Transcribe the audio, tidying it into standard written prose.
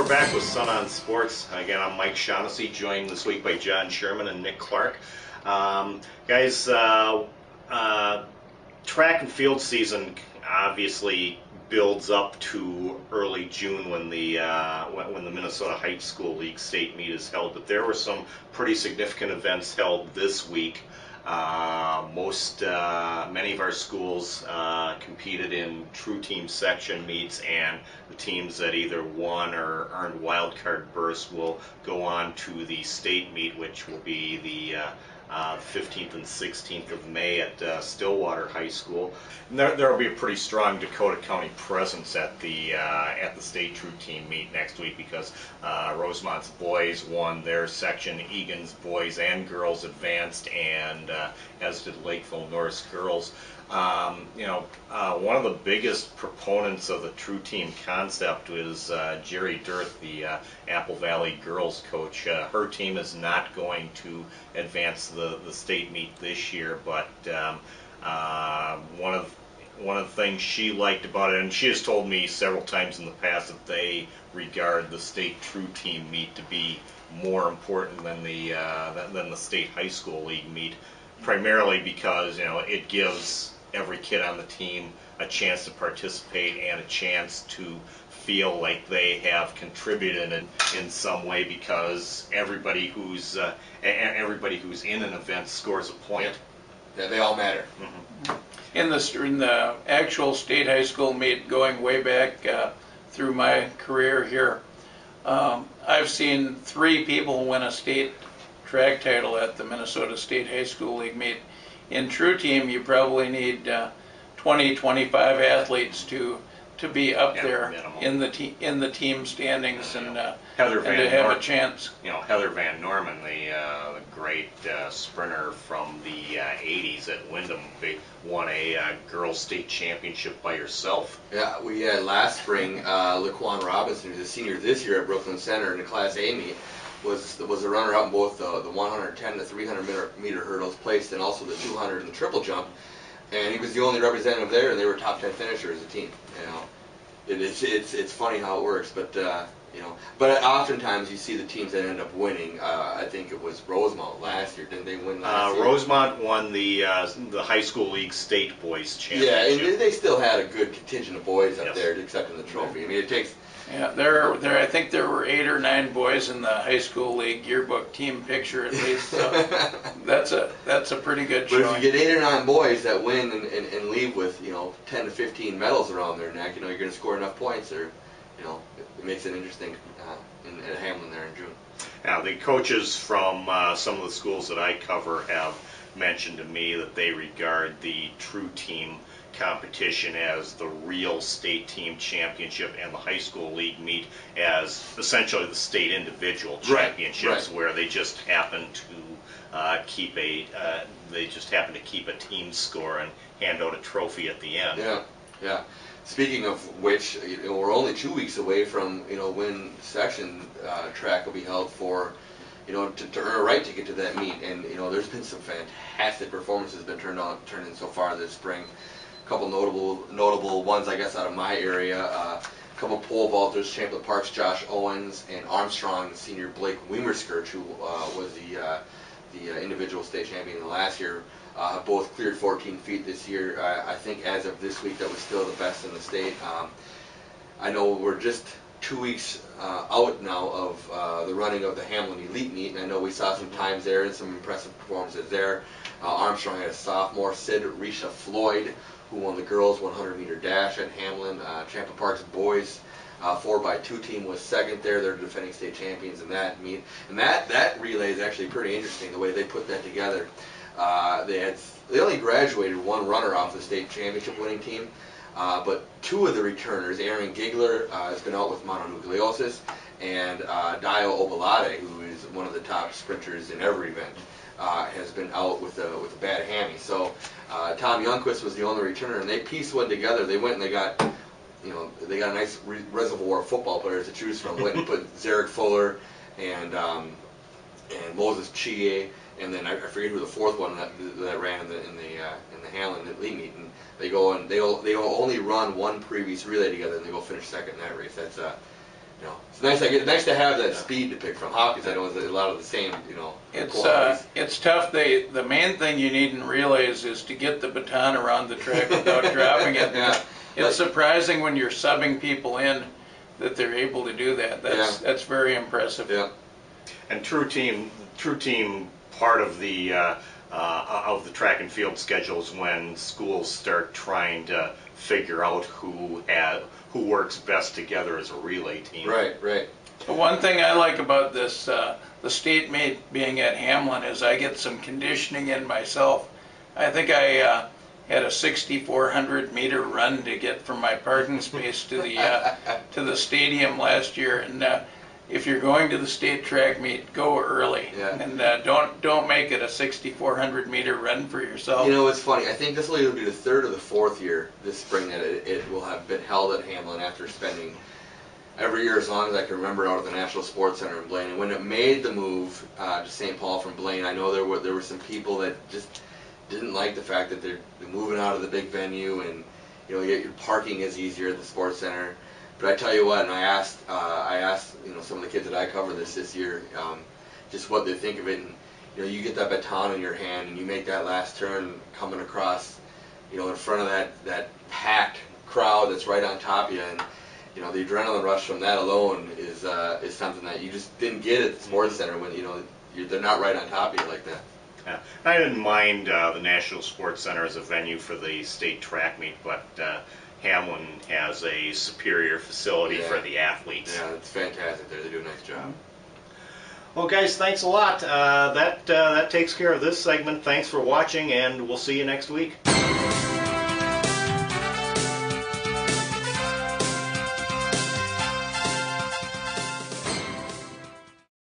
we're back with Sun on Sports. Again, I'm Mike Shaughnessy, joined this week by John Sherman and Nick Clark. Guys, track and field season obviously builds up to early June when the Minnesota High School League state meet is held. But there were some pretty significant events held this week. Many of our schools competed in true team section meets, and the teams that either won or earned wild card berths will go on to the state meet, which will be the 15th and 16th of May at Stillwater High School. And there will be a pretty strong Dakota County presence at the state true team meet next week, because Rosemont's boys won their section, Egan's boys and girls advanced, and as did Lakeville North's girls. One of the biggest proponents of the true team concept is Jerry Dirth, the Apple Valley girls coach. Her team is not going to advance the state meet this year, but one of the things she liked about it, and she has told me several times in the past, that they regard the state true team meet to be more important than the state high school league meet, primarily because it gives every kid on the team a chance to participate and a chance to feel like they have contributed in some way, because everybody who's in an event scores a point. Yeah, they all matter. Mm-hmm. In the actual state high school meet, going way back through my career here, I've seen 3 people win a state track title at the Minnesota State High School League meet. In true team, you probably need 20, 25 athletes to be up there in the team standings and to have a chance. Heather Van Norman, the great sprinter from the 80s at Wyndham, won a girls state championship by herself. Yeah, we had last spring Laquan Robinson, who's a senior this year at Brooklyn Center in the Class A meet, was a runner-up in both the 110 and the 300 meter hurdles, placed, and also the 200 and the triple jump. And he was the only representative there, and they were top 10 finisher as a team. It's funny how it works, but but oftentimes you see the teams that end up winning. I think it was Rosemont last year. Didn't they win last year? Rosemont won the high school league state boys championship. Yeah, and they still had a good contingent of boys up there accepting the trophy. I mean, it takes. Yeah, I think there were 8 or 9 boys in the high school league yearbook team picture at least. So that's a pretty good showing. But if you get 8 or 9 boys that win and leave with 10 to 15 medals around their neck, you're going to score enough points, or it makes it interesting at Hamlin there in June. Now, the coaches from some of the schools that I cover have mentioned to me that they regard the true team competition as the real state team championship, and the high school league meet as essentially the state individual championships, right. Where they just happen to keep a team score and hand out a trophy at the end. Yeah. Speaking of which, we're only 2 weeks away from when section track will be held for to earn a right to get to that meet, and there's been some fantastic performances been turned in so far this spring. A couple notable ones, I guess, out of my area. A couple pole vaulters, Champlain Park's Josh Owens, and Armstrong senior Blake Weimerskirch, who was the individual state champion last year. Both cleared 14 feet this year. I think as of this week, that was still the best in the state. I know we're just 2 weeks out now of the running of the Hamlin Elite Meet, and I know we saw some times there and some impressive performances there. Armstrong had a sophomore, Sid Risha Floyd, who won the girls 100-meter dash at Hamlin. Champlain Park's boys 4x2 team was second there. They're defending state champions in that meet. And that relay is actually pretty interesting, the way they put that together. They only graduated 1 runner off the state championship winning team, but 2 of the returners, Aaron Gigler has been out with mononucleosis, and Dio Obalade, who is one of the top sprinters in every event, has been out with a bad hammy. So Tom Youngquist was the only returner, and they pieced one together. They went and they got a nice reservoir of football players to choose from. Went and put Zarek Fuller and Moses Chie, and then I forget who the 4th one that ran in the Hamlin Elite Meet. And they will only run 1 previous relay together, and they go finish second in that race. you know, it's nice to have that speed to pick from. Hockey's, I know, is a lot of the same, you know, qualities. It's tough. The main thing you needn't realize is to get the baton around the track without dropping it. Yeah. It's surprising when you're subbing people in that they're able to do that. That's very impressive. Yeah. And true team part of the track and field schedules when schools start trying to figure out who works best together as a relay team. Right, right. The one thing I like about this, the state meet being at Hamlin, is I get some conditioning in myself. I think I had a 6,400 meter run to get from my parking space to the stadium last year. And if you're going to the state track meet, go early, and don't make it a 6,400 meter run for yourself. You know, it's funny. I think this will either be the third or the fourth year this spring that it will have been held at Hamlin after spending every year as long as I can remember out at the National Sports Center in Blaine. And when it made the move to St. Paul from Blaine, I know there were some people that just didn't like the fact that they're moving out of the big venue, and you know, your parking is easier at the sports center. But I tell you what, and I asked you know, some of the kids that I covered this year just what they think of it. And you know, you get that baton in your hand and you make that last turn coming across, you know, in front of that packed crowd that's right on top of you, and you know, the adrenaline rush from that alone is something that you just didn't get at the sports center when, you know, they're not right on top of you like that. Yeah. I didn't mind the National Sports Center as a venue for the state track meet, but Hamlin has a superior facility for the athletes. Yeah, it's fantastic there. They do a nice job. Well, guys, thanks a lot. That takes care of this segment. Thanks for watching, and we'll see you next week.